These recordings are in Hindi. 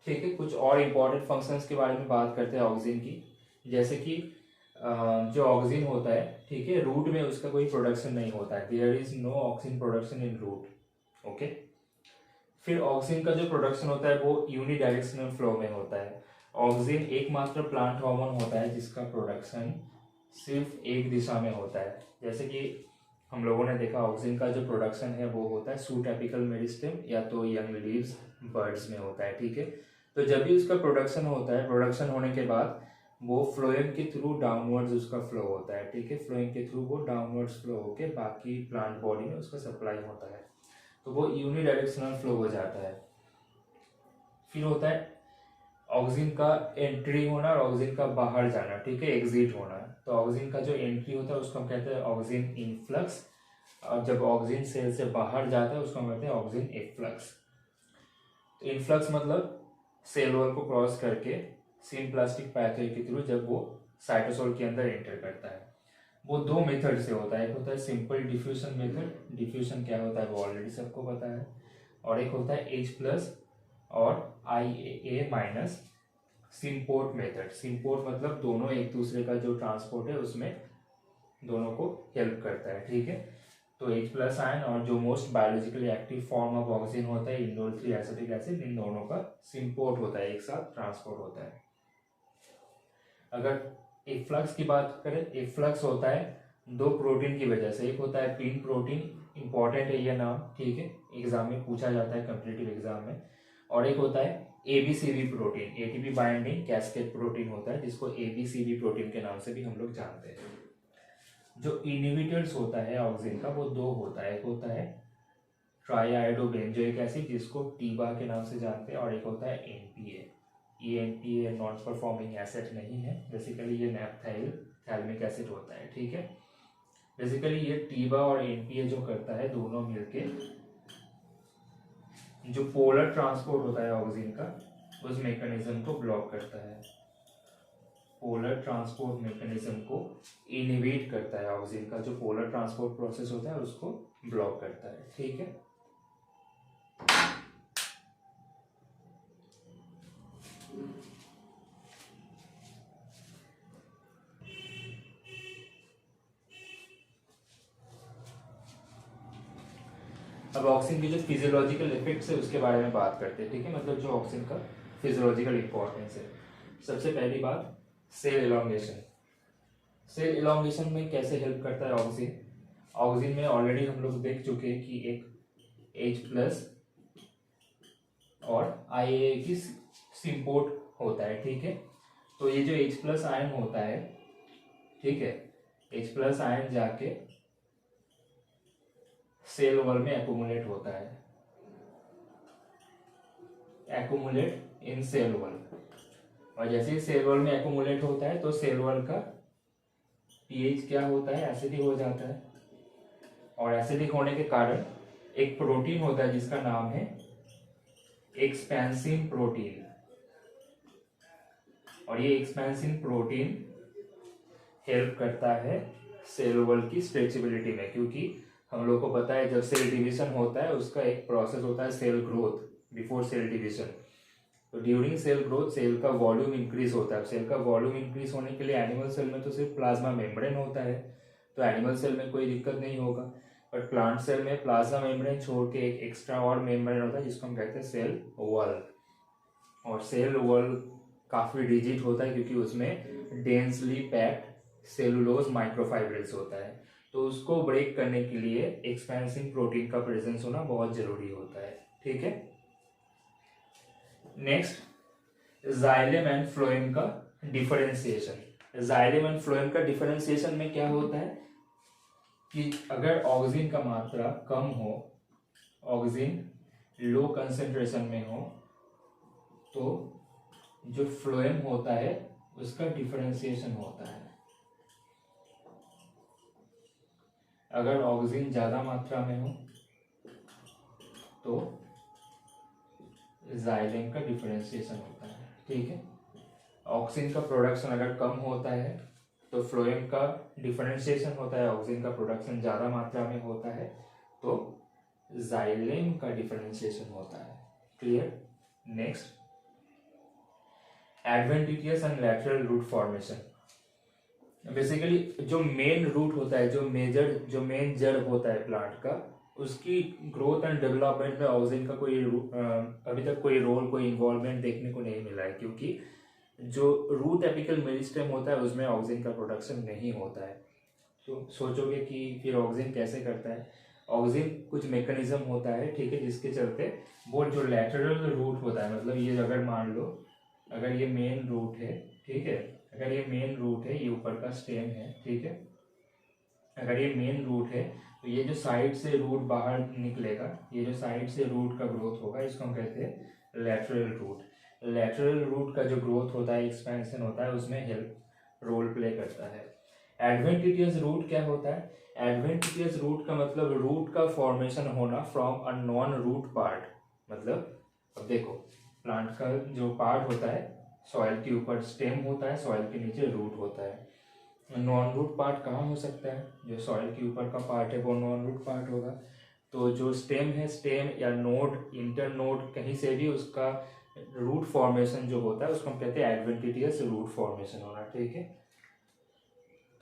ठीक है, कुछ और इम्पोर्टेंट फंक्शंस के बारे में बात करते हैं ऑक्सीजन की। जैसे कि जो ऑक्सीजन होता है, ठीक है, रूट में उसका कोई प्रोडक्शन नहीं होता है, there is no oxygen production in root. Okay. फिर ऑक्सीजन का जो प्रोडक्शन होता है वो यूनिडायरेक्शनल फ्लो में होता है। ऑक्सीजन एकमात्र प्लांट हार्मोन होता है जिसका प्रोडक्शन सिर्फ एक दिशा में होता है। जैसे कि हम लोगों ने देखा ऑक्सीजन का जो प्रोडक्शन है वो होता है सूट एपिकल मेरिस्टेम या तो यंग लीव्स बर्ड्स में होता है। ठीक है, तो जब भी उसका प्रोडक्शन होता है, प्रोडक्शन होने के बाद वो फ्लोएम के थ्रू डाउनवर्ड्स उसका फ्लो होता है। ठीक है, फ्लोएम के थ्रू वो डाउनवर्ड्स फ्लो होके बाकी प्लांट बॉडी में उसका सप्लाई होता है, तो वो यूनिडायरेक्शनल फ्लो हो जाता है। फिर होता है ऑक्सीजन का एंट्री होना और ऑक्सीजन का बाहर जाना। ठीक है, एग्जिट होना। तो ऑक्सीजन का जो एंट्री होता है उसको हम कहते हैं ऑक्सीजन इनफ्लक्स, और जब ऑक्सीजन सेल से बाहर जाता है उसको हम कहते हैं ऑक्सीजन एफ्लक्स। तो इनफ्लक्स मतलब सेल वॉल को क्रॉस करके सिम्प्लास्टिक पाथवे के थ्रू जब वो साइटोसोल के अंदर एंटर करता है। वो दो मेथड से होता है, एक होता है सिंपल डिफ्यूजन मेथड, डिफ्यूजन क्या होता है वो ऑलरेडी सबको पता है, और एक होता है H+ और IA- minus symport method. Symport मतलब दोनों एक दूसरे का जो ट्रांसपोर्ट है उसमें दोनों को हेल्प करता है। ठीक है, तो H+ आयन और जो most biologically active form of oxygen होता है इंडोल 3 एसिटिक एसिड, इन दोनों का सिम्पोर्ट होता है, एक साथ ट्रांसपोर्ट होता है। अगर एफ्लक्स की बात करें, एफ्लक्स होता है दो प्रोटीन की वजह से। एक होता है पिन प्रोटीन, इंपॉर्टेंट है ये नाम, ठीक है, एग्जाम में पूछा जाता है कम्पिटिटिव एग्जाम में। और एक होता है ABCB protein, ATP binding cascade protein होता है, जिसको ABCB प्रोटीन के नाम से भी हम लोग जानते हैं। जो इनहिबिटर्स होता है ऑक्सीजन का वो दो होता है, एक होता है ट्राईआयोडोबेंजोइक एसिड जिसको टीबा के नाम से जानते हैं, और एक होता है NPA। ये NPA नॉन परफॉर्मिंग एसिड नहीं है, बेसिकली ये नैप्थाइल थैल्मिक एसिड होता है। ठीक है, बेसिकली ये टीबा और NPA जो करता है दोनों मिलके जो पोलर ट्रांसपोर्ट होता है ऑक्सीजन का उस मैकेनिज्म को ब्लॉक करता है। पोलर ट्रांसपोर्ट मैकेनिज्म को इनहिबिट करता है, ऑक्सीजन का जो पोलर ट्रांसपोर्ट प्रोसेस होता है उसको ब्लॉक करता है। ठीक है, अब ऑक्सीजन की जो फिजियोलॉजिकल इफेक्ट्स है उसके बारे में बात करते हैं। ठीक है, मतलब जो ऑक्सीजन का फिजियोलॉजिकल इंपॉर्टेंस है। सबसे पहली बात सेल एलोंगेशन। सेल एलोंगेशन में कैसे हेल्प करता है ऑक्सीजन? ऑक्सीजन में ऑलरेडी हम लोग देख चुके हैं कि एक H+ और IA की सिम्पोर्ट होता है। ठीक है, तो ये जो H+ आयन होता है, ठीक है, H+ आयन जाके सेल वॉल में एक्यूमुलेट होता है, एक्यूमुलेट इन सेल वॉल। और जैसे ही सेल वॉल में एक्यूमुलेट होता है तो सेल वॉल का pH क्या होता है? एसिडिक हो जाता है। और एसिडिक होने के कारण एक प्रोटीन होता है जिसका नाम है एक्सपेंसिन प्रोटीन, और ये एक्सपेंसिन प्रोटीन हेल्प करता है सेल वॉल की स्ट्रेचेबिलिटी में, क्योंकि हम लोग को पता है जब सेल डिवीजन होता है उसका एक प्रोसेस होता है cell growth before cell division. तो ड्यूरिंग सेल ग्रोथ सेल का वॉल्यूम इंक्रीज होता है। सेल का वॉल्यूम इंक्रीज होने के लिए एनिमल सेल में तो सिर्फ प्लाज्मा मेम्ब्रेन होता है, तो एनिमल सेल में कोई दिक्कत नहीं होगा। बट प्लांट सेल में प्लाज्मा मेम्ब्रेन छोड़ के एक एक्स्ट्रा और मेम्ब्रेन होता है जिसको हम कहते हैं सेल वॉल। और सेल वॉल काफ़ी डिजिट होता है क्योंकि उसमें डेंसली पैक्ड सेलुलोज माइक्रोफाइब्रिल्स होता है, तो उसको ब्रेक करने के लिए एक्सपेंसिव प्रोटीन का प्रेजेंस होना बहुत जरूरी होता है। ठीक है, नेक्स्ट जाइलम एंड फ्लोएम का डिफरेंशिएशन। जाइलम एंड फ्लोएम का डिफरेंशिएशन में क्या होता है कि अगर ऑक्सीजन का मात्रा कम हो, ऑक्सीजन लो कंसेंट्रेशन में हो, तो जो फ्लोएम होता है उसका डिफरेंशिएशन होता है। अगर ऑक्सीजन ज्यादा मात्रा में हो तो जाइलम का डिफरेंशिएशन होता है। ठीक है, ऑक्सीजन का प्रोडक्शन अगर कम होता है तो फ्लोएम का डिफरेंशिएशन होता है, ऑक्सीजन का प्रोडक्शन ज़्यादा मात्रा में होता है तो जाइलम का डिफरेंशिएशन होता है। Clear? Next adventitious and lateral root formation. Basically जो मेन रूट होता है, जो मेन जड़ होता है प्लांट का, उसकी ग्रोथ एंड डेवलपमेंट में ऑक्सीजन का कोई अभी तक कोई रोल, कोई इन्वॉल्वमेंट देखने को नहीं मिला है, क्योंकि जो रूट एपिकल मेरिस्टेम होता है उसमें ऑक्सीजन का प्रोडक्शन नहीं होता है। तो सोचोगे कि फिर ऑक्सीजन कैसे करता है? ऑक्सीजन कुछ मैकेनिज्म होता है, ठीक है, जिसके चलते वो जो लैटरल रूट होता है, मतलब ये अगर मान लो अगर ये मेन रूट है, ठीक है, अगर ये मेन रूट है, ये ऊपर का स्टेम है, ठीक है, अगर ये मेन रूट है तो ये जो साइड से रूट बाहर निकलेगा, ये जो साइड से रूट का ग्रोथ होगा, इसको हम कहते हैं लैटरल रूट। लैटरल रूट का जो ग्रोथ होता है, एक्सपेंशन होता है, उसमें हेल्प रोल प्ले करता है। एडवेंटिटियस रूट क्या होता है? एडवेंटिटियस रूट का मतलब रूट का फॉर्मेशन होना from a non root part. मतलब अब देखो, प्लांट का जो पार्ट होता है, सॉइल के ऊपर स्टेम होता है, सॉइल के नीचे रूट होता है। नॉन रूट पार्ट कहाँ हो सकता है? जो सॉइल के ऊपर का पार्ट है वो नॉन रूट पार्ट होगा। तो जो स्टेम है, स्टेम या नोड, इंटर नोड, कहीं से भी उसका रूट फॉर्मेशन जो होता है उसको हम कहते हैं एडवेंटिटियस रूट फॉर्मेशन होना, ठीक है।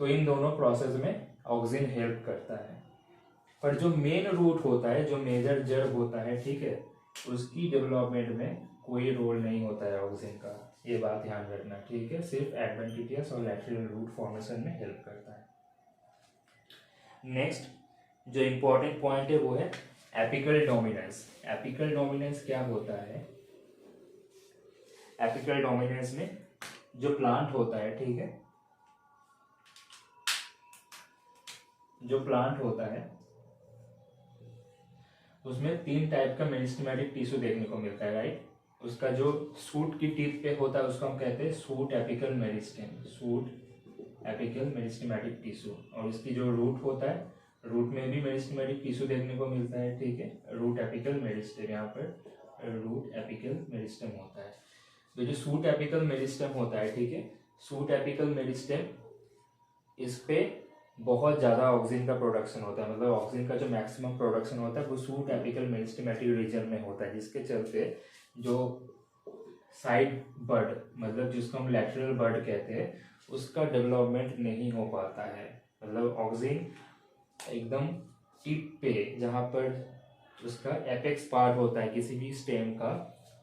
तो इन दोनों प्रोसेस में ऑक्सीजन हेल्प करता है। पर जो मेन रूट होता है, जो मेजर जड़ होता है, ठीक है, उसकी डेवलपमेंट में कोई रोल नहीं होता है ऑक्सीजन का, ये बात ध्यान रखना, ठीक है। सिर्फ एडवेंटिटियस और लैटरल रूट फॉर्मेशन में हेल्प करता है। नेक्स्ट जो इंपॉर्टेंट पॉइंट है वो है एपिकल डोमिनेंस। एपिकल डोमिनेंस क्या होता है? एपिकल डोमिनेंस में जो प्लांट होता है, ठीक है, जो प्लांट होता है उसमें 3 टाइप का मेरिस्टेमेटिक टिश्यू देखने को मिलता है, राइट। उसका जो सूट की टिप पे होता है उसको हम कहते हैं suit apical meristem, suit apical meristematic tissue. और इसकी जो रूट होता है, रूट में भी मेरिस्टेमेटिक टिश्यू देखने को मिलता है, ठीक है, रूट एपिकल मेरिस्टेम, यहाँ पर रूट एपिकल मेरिस्टेम होता है। तो जो सूट एपिकल मेरिस्टेम होता है, ठीक है, सूट एपिकल मेरिस्टेम, इस पे बहुत ज़्यादा ऑक्सीजन का प्रोडक्शन होता है। मतलब ऑक्सीजन का जो मैक्सिमम प्रोडक्शन होता है वो सूट एपिकल मेरिस्टेमेटिक रीजन में होता है, जिसके चलते जो साइड बड, मतलब जिसको हम लैटरल बड कहते हैं, उसका डेवलपमेंट नहीं हो पाता है। मतलब ऑक्सीजन एकदम टिप पे, जहाँ पर उसका एपेक्स पार्ट होता है किसी भी स्टेम का,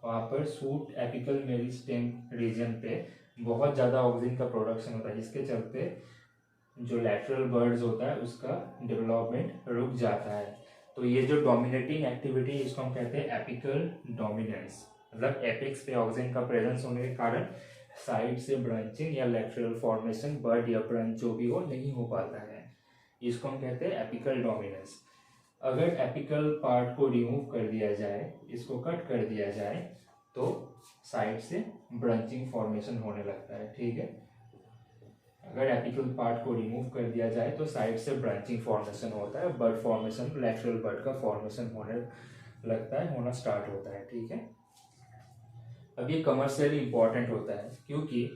वहाँ पर सूट एपिकल मेरिस्टेम रीजन पे बहुत ज़्यादा ऑक्सीजन का प्रोडक्शन होता है, जिसके चलते जो लैटरल बर्ड्स होता है उसका डेवलपमेंट रुक जाता है। तो ये जो डोमिनेटिंग एक्टिविटी, इसको हम कहते हैं एपिकल डोमिनेंस। मतलब एपेक्स पे ऑक्सीजन का प्रेजेंस होने के कारण साइड से ब्रांचिंग या लैटरल फॉर्मेशन, बर्ड या ब्रांच जो भी हो, नहीं हो पाता है। इसको हम कहते हैं एपिकल डोमिनेंस। अगर एपिकल पार्ट को रिमूव कर दिया जाए, इसको कट कर दिया जाए, तो साइड से ब्रांचिंग फॉर्मेशन होने लगता है, ठीक है। अगर एपिकल पार्ट को रिमूव कर दिया जाए तो साइड से ब्रांचिंग फॉर्मेशन होता है, बर्ड फॉर्मेशन, लैटरल बर्ड का फॉर्मेशन होने लगता है, होना स्टार्ट होता है, ठीक है। अब ये कमर्शियली इंपॉर्टेंट होता है, क्योंकि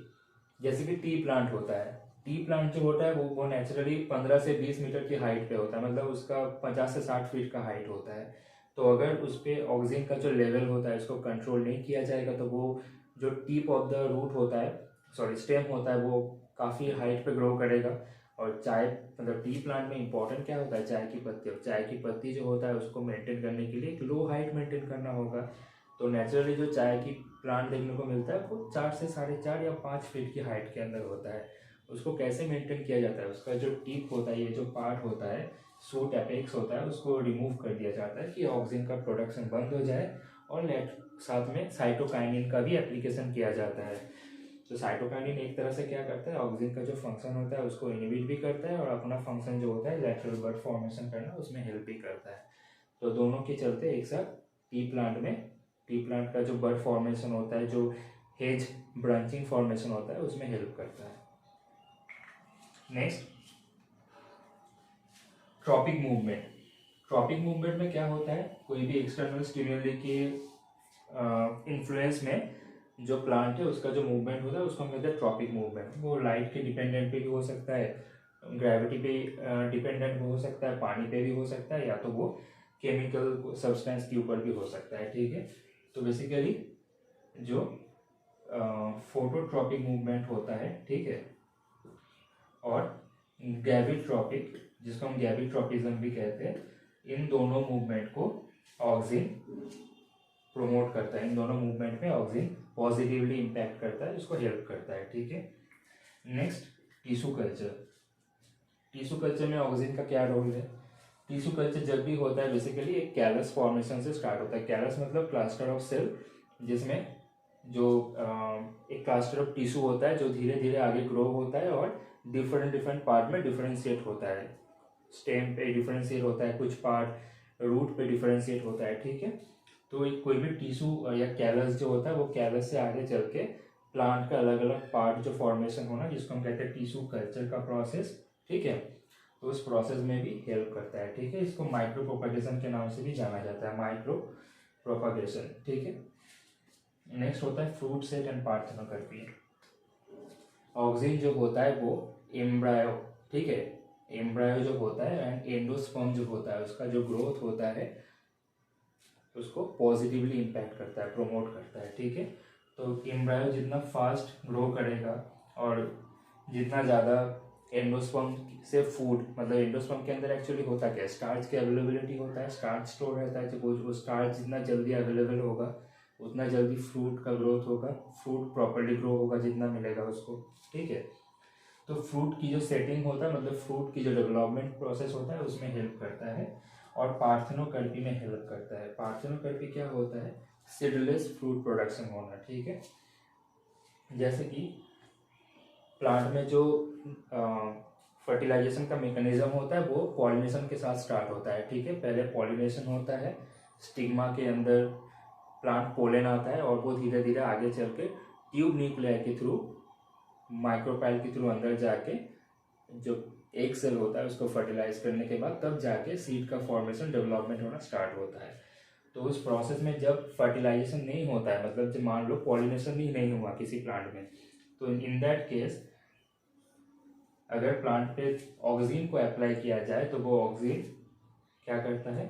जैसे कि टी प्लांट होता है, टी प्लांट जो होता है वो नेचुरली 15 से 20 मीटर की हाइट पे होता है, मतलब उसका 50 से 60 फीट का हाइट होता है। तो अगर उस पर ऑक्सीजन का जो लेवल होता है उसको कंट्रोल नहीं किया जाएगा तो वो जो टिप ऑफ द रूट होता है, सॉरी स्टेम होता है, वो काफ़ी हाइट पे ग्रो करेगा। और चाय, मतलब टी प्लांट में इंपॉर्टेंट क्या होता है? चाय की पत्ती। और चाय की पत्ती जो होता है उसको मेंटेन करने के लिए एक लो हाइट मेंटेन करना होगा। तो नेचुरली जो चाय की प्लांट देखने को मिलता है वो 4 से 4.5 या 5 फीट की हाइट के अंदर होता है। उसको कैसे मेंटेन किया जाता है? उसका जो टिप होता है, ये जो पार्ट होता है, सूट एपेक्स होता है, उसको रिमूव कर दिया जाता है कि ऑक्सीजन का प्रोडक्शन बंद हो जाए। और साथ में साइटोकाइनिन का भी एप्लीकेशन किया जाता है। तो साइटोकाइनिन एक तरह से क्या करता है, ऑक्सीजन का जो फंक्शन होता है उसको इनहिबिट भी करता है, और अपना फंक्शन जो होता है लैटरल बर्ड फॉर्मेशन करना, उसमें हेल्प भी करता है। तो दोनों के चलते एक साथ टी प्लांट में, टी प्लांट का जो बर्ड फॉर्मेशन होता है, जो हेज ब्रांचिंग फॉर्मेशन होता है, उसमें हेल्प करता है। Next, tropic movement. Tropic movement में क्या होता है? कोई भी एक्सटर्नल स्टिमुली के इन्फ्लुएंस में जो प्लांट है उसका जो मूवमेंट होता है उसको हम कहते हैं ट्रॉपिक मूवमेंट। वो लाइट के डिपेंडेंट पे भी हो सकता है, ग्रेविटी पे डिपेंडेंट हो सकता है, पानी पे भी हो सकता है, या तो वो केमिकल सब्सटेंस के ऊपर भी हो सकता है, ठीक है। तो बेसिकली जो फोटोट्रॉपिक मूवमेंट होता है, ठीक है, और गैविट्रॉपिक, जिसको हम गैविट्रॉपिज्म भी कहते हैं, इन दोनों मूवमेंट को ऑक्सीन प्रोमोट करता है। इन दोनों मूवमेंट में ऑक्सीन पॉजिटिवली इम्पैक्ट करता है, इसको हेल्प करता है, ठीक है। Next, tissue culture. Tissue culture में ऑक्सीन का क्या रोल है? टिश्यू कल्चर जब भी होता है बेसिकली एक कैलस फॉर्मेशन से स्टार्ट होता है। कैलस मतलब क्लस्टर ऑफ सेल, जिसमें जो एक क्लस्टर ऑफ टिश्यू होता है जो धीरे धीरे आगे ग्रो होता है और डिफरेंट पार्ट में डिफरेंशिएट होता है। स्टेम पे डिफरेंशिएट होता है, कुछ पार्ट रूट पे डिफरेंशिएट होता है, ठीक है। तो एक कोई भी टिश्यू या कैलस जो होता है वो कैलस से आगे चल के प्लांट का अलग अलग पार्ट जो फॉर्मेशन होना, जिसको हम कहते हैं टिश्यू कल्चर का प्रोसेस, ठीक है, तो उस प्रोसेस में भी हेल्प करता है, ठीक है। इसको माइक्रो प्रोपगेशन के नाम से भी जाना जाता है, माइक्रो प्रोपगेशन, ठीक है। नेक्स्ट होता है fruit set and parthenocarpy. Oxygen जो होता है वो एम्ब्रायो, ठीक है, एम्ब्रायो जो होता है एंड एंडोस्पर्म जो होता है उसका जो ग्रोथ होता है उसको पॉजिटिवली इम्पैक्ट करता है, प्रोमोट करता है, ठीक है। तो एम्ब्रायो जितना फास्ट ग्रो करेगा और जितना ज़्यादा एंडोस्पर्म से फूड, मतलब एंडोस्पर्म के अंदर एक्चुअली होता क्या है, स्टार्च की अवेलेबिलिटी होता है, स्टार्च स्टोर रहता है, तो वो स्टार्च जितना जल्दी अवेलेबल होगा उतना जल्दी फ्रूट का ग्रोथ होगा, फ्रूट प्रॉपर्ली ग्रो होगा जितना मिलेगा उसको, ठीक है। तो फ्रूट की जो सेटिंग होता है, मतलब फ्रूट की जो डेवलपमेंट प्रोसेस होता है उसमें हेल्प करता है, और पार्थेनोकार्पी में हेल्प करता है। पार्थेनोकार्पी क्या होता है? सीडलेस फ्रूट प्रोडक्शन होना, ठीक है। जैसे कि प्लांट में जो फर्टिलाइजेशन का मेकनिज्म होता है वो पॉलिनेशन के साथ स्टार्ट होता है, ठीक है। पहले पॉलिनेशन होता है, स्टिग्मा के अंदर प्लांट पोलन आता है और वो धीरे धीरे आगे चल के ट्यूब न्यूक्लियाई के थ्रू, माइक्रोपाइल के थ्रू अंदर जाके जो एक सेल होता है उसको फर्टिलाइज करने के बाद तब जाके सीड का फॉर्मेशन डेवलपमेंट होना स्टार्ट होता है। तो उस प्रोसेस में जब फर्टिलाइजेशन नहीं होता है, मतलब जब मान लो पॉलिनेशन ही नहीं हुआ किसी प्लांट में, तो इन दैट केस अगर प्लांट पे ऑक्सीन को अप्लाई किया जाए तो वो ऑक्सीन क्या करता है,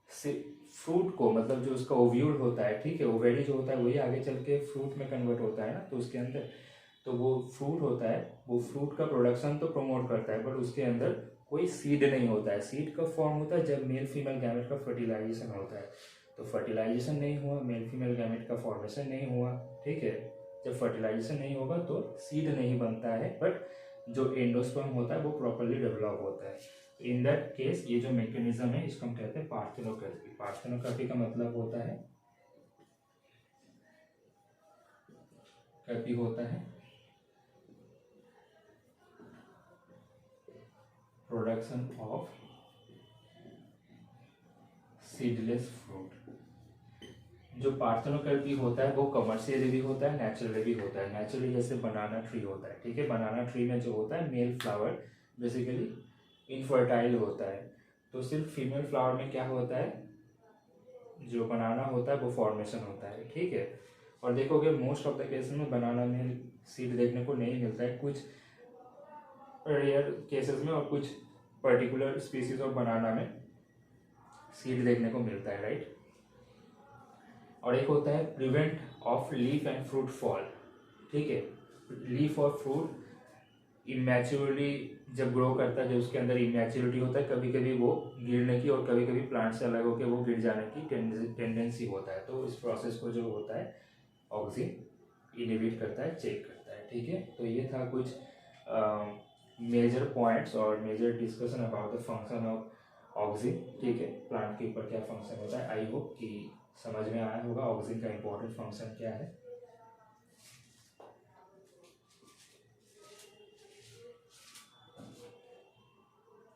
फ्रूट को, मतलब जो उसका ओव्यूल होता है, ठीक है, ओवेरी जो होता है वही आगे चल के फ्रूट में कन्वर्ट होता है ना, तो उसके अंदर तो वो फ्रूट होता है, वो फ्रूट का प्रोडक्शन तो प्रमोट करता है, बट उसके अंदर कोई सीड नहीं होता है। सीड कब फॉर्म होता है? जब मेल फीमेल गैमेट का फर्टिलाइजेशन होता है। तो फर्टिलाइजेशन नहीं हुआ, मेल फीमेल गैमेट का फॉर्मेशन नहीं हुआ, ठीक है। जब फर्टिलाइजेशन नहीं होगा तो सीड नहीं बनता है, बट जो एंडोस्पर्म होता है वो प्रॉपरली डेवलप होता है। इन दैट केस ये जो मैकेनिज्म है इसको हम कहते हैं पार्थेनोकार्पी। पार्थेनोकार्पी का मतलब होता है, कार्पी होता है प्रोडक्शन ऑफ सीडलेस फ्रूट। जो पार्थेनोकार्पी होता है वो कमर्शियली भी होता है, नेचुरली भी होता है। नेचुरली जैसे बनाना ट्री होता है, ठीक है, बनाना ट्री में जो होता है मेल फ्लावर बेसिकली इनफर्टाइल होता है, तो सिर्फ फीमेल फ्लावर में क्या होता है, जो बनाना होता है वो फॉर्मेशन होता है, ठीक है। और देखोगे मोस्ट ऑफ द केसेस में बनाना में सीड देखने को नहीं मिलता है, कुछ रेयर केसेस में और कुछ पर्टिकुलर स्पीसीज ऑफ बनाना में सीड देखने को मिलता है, राइट। और एक होता है prevent of leaf and fruit fall, ठीक है। लीफ और फ्रूट इमैच्योरली जब ग्रो करता है, जो उसके अंदर इमैच्योरिटी होता है, कभी कभी वो गिरने की और कभी कभी प्लांट से अलग होकर वो गिर जाने की टेंडेंसी होता है। तो इस प्रोसेस को जो होता है ऑक्सीन इनहिबिट करता है, चेक करता है, ठीक है। तो ये था कुछ मेजर पॉइंट्स और major discussion about the function of auxin, ठीक है, प्लांट के ऊपर क्या फंक्शन होता है। आई होप कि समझ में आया होगा ऑक्सीन का इंपॉर्टेंट फंक्शन क्या है।